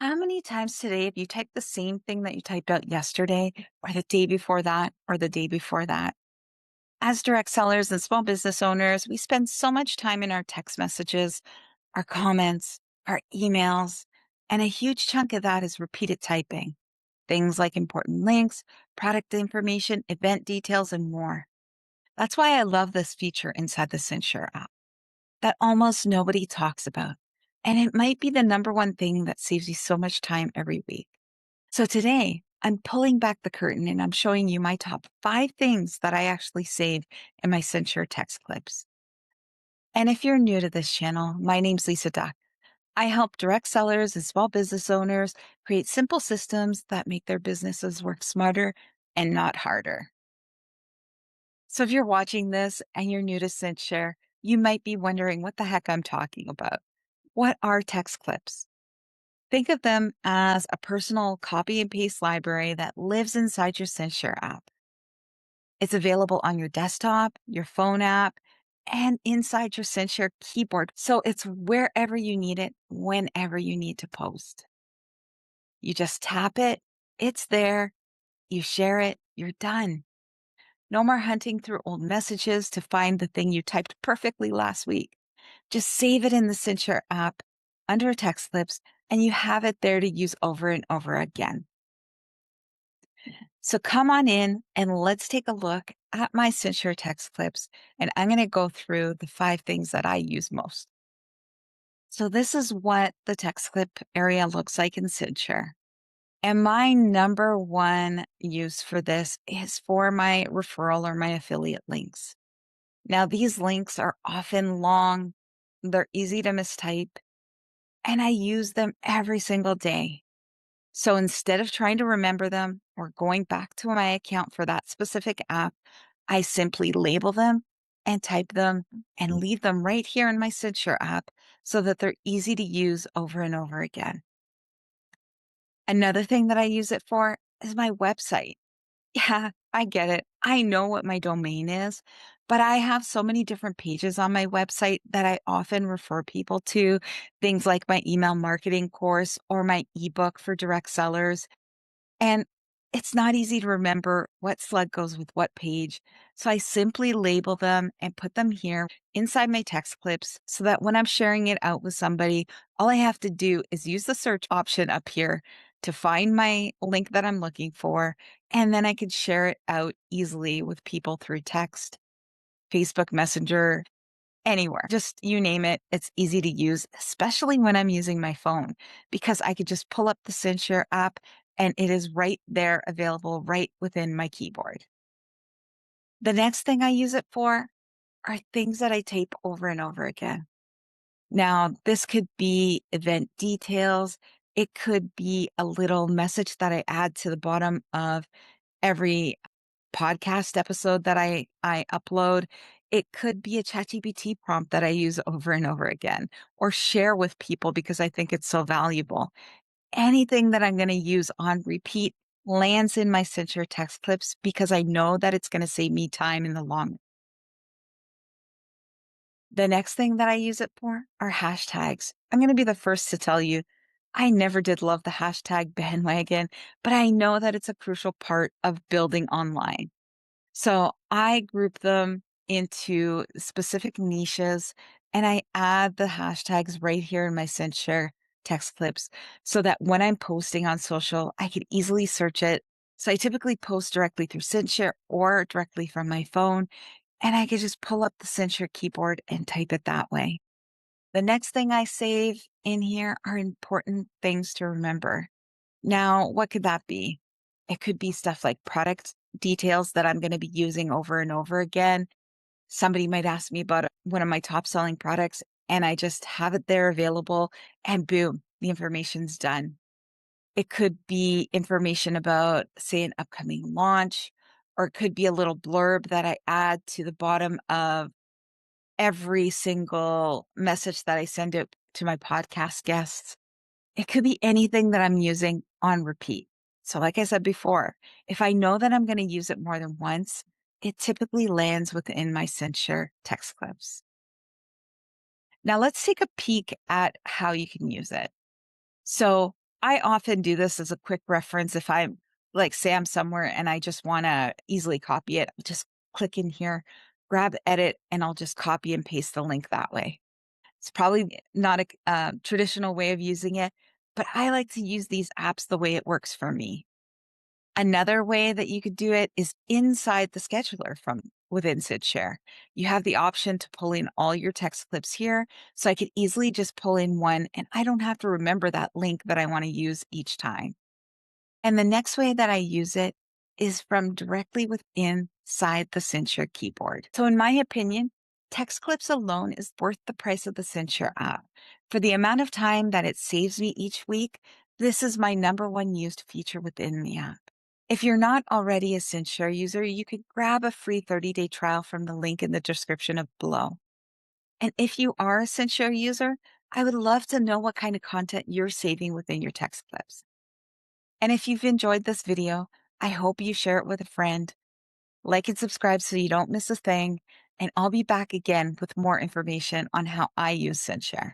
How many times today have you typed the same thing that you typed out yesterday or the day before that or the day before that? As direct sellers and small business owners, we spend so much time in our text messages, our comments, our emails, and a huge chunk of that is repeated typing. Things like important links, product information, event details, and more. That's why I love this feature inside the CinchShare app that almost nobody talks about. And it might be the number one thing that saves you so much time every week. So today, I'm pulling back the curtain and I'm showing you my top 5 things that I actually save in my CinchShare text clips. And if you're new to this channel, my name's Lisa Duck. I help direct sellers and small business owners create simple systems that make their businesses work smarter and not harder. So if you're watching this and you're new to CinchShare, you might be wondering what the heck I'm talking about. What are text clips? Think of them as a personal copy and paste library that lives inside your CinchShare app. It's available on your desktop, your phone app, and inside your CinchShare keyboard. So it's wherever you need it, whenever you need to post. You just tap it, it's there, you share it, you're done. No more hunting through old messages to find the thing you typed perfectly last week. Just save it in the CinchShare app under text clips, and you have it there to use over and over again. So come on in and let's take a look at my CinchShare text clips. And I'm going to go through the 5 things that I use most. So this is what the text clip area looks like in CinchShare. And my number one use for this is for my referral or my affiliate links. Now, these links are often long, they're easy to mistype, and I use them every single day. So instead of trying to remember them or going back to my account for that specific app, I simply label them and type them and leave them right here in my CinchShare app so that they're easy to use over and over again. Another thing that I use it for is my website. Yeah, I get it. I know what my domain is, but I have so many different pages on my website that I often refer people to, things like my email marketing course or my ebook for direct sellers. And it's not easy to remember what slug goes with what page. So I simply label them and put them here inside my text clips so that when I'm sharing it out with somebody, all I have to do is use the search option up here to find my link that I'm looking for. And then I can share it out easily with people through text, Facebook Messenger, anywhere. Just you name it, it's easy to use, especially when I'm using my phone, because I could just pull up the CinchShare app and it is right there available right within my keyboard. The next thing I use it for are things that I tape over and over again. Now, this could be event details. It could be a little message that I add to the bottom of every podcast episode that I upload. It could be a ChatGPT prompt that I use over and over again or share with people because I think it's so valuable. Anything that I'm going to use on repeat lands in my CinchShare text clips because I know that it's going to save me time in the long. The next thing that I use it for are hashtags. I'm going to be the first to tell you, I never did love the hashtag bandwagon, but I know that it's a crucial part of building online. So I group them into specific niches and I add the hashtags right here in my CinchShare text clips so that when I'm posting on social, I can easily search it. So I typically post directly through CinchShare or directly from my phone, and I can just pull up the CinchShare keyboard and type it that way. The next thing I save in here are important things to remember. Now, what could that be? It could be stuff like product details that I'm going to be using over and over again. Somebody might ask me about one of my top selling products, and I just have it there available, and boom, the information's done. It could be information about, say, an upcoming launch, or it could be a little blurb that I add to the bottom of every single message that I send out to my podcast guests. It could be anything that I'm using on repeat. So like I said before, if I know that I'm going to use it more than once, it typically lands within my CinchShare text clips. Now let's take a peek at how you can use it. So I often do this as a quick reference if I'm like, say I'm somewhere and I just want to easily copy it. I'll just click in here, grab edit, and I'll just copy and paste the link that way. It's probably not a traditional way of using it, but I like to use these apps the way it works for me. Another way that you could do it is inside the scheduler from within CinchShare. You have the option to pull in all your text clips here. So I could easily just pull in one and I don't have to remember that link that I want to use each time. And the next way that I use it is from directly within inside the CinchShare keyboard. So in my opinion, text clips alone is worth the price of the CinchShare app. For the amount of time that it saves me each week, this is my number one used feature within the app. If you're not already a CinchShare user, you could grab a free 30-day trial from the link in the description of below. And if you are a CinchShare user, I would love to know what kind of content you're saving within your text clips. And if you've enjoyed this video, I hope you share it with a friend, like and subscribe so you don't miss a thing, and I'll be back again with more information on how I use CinchShare.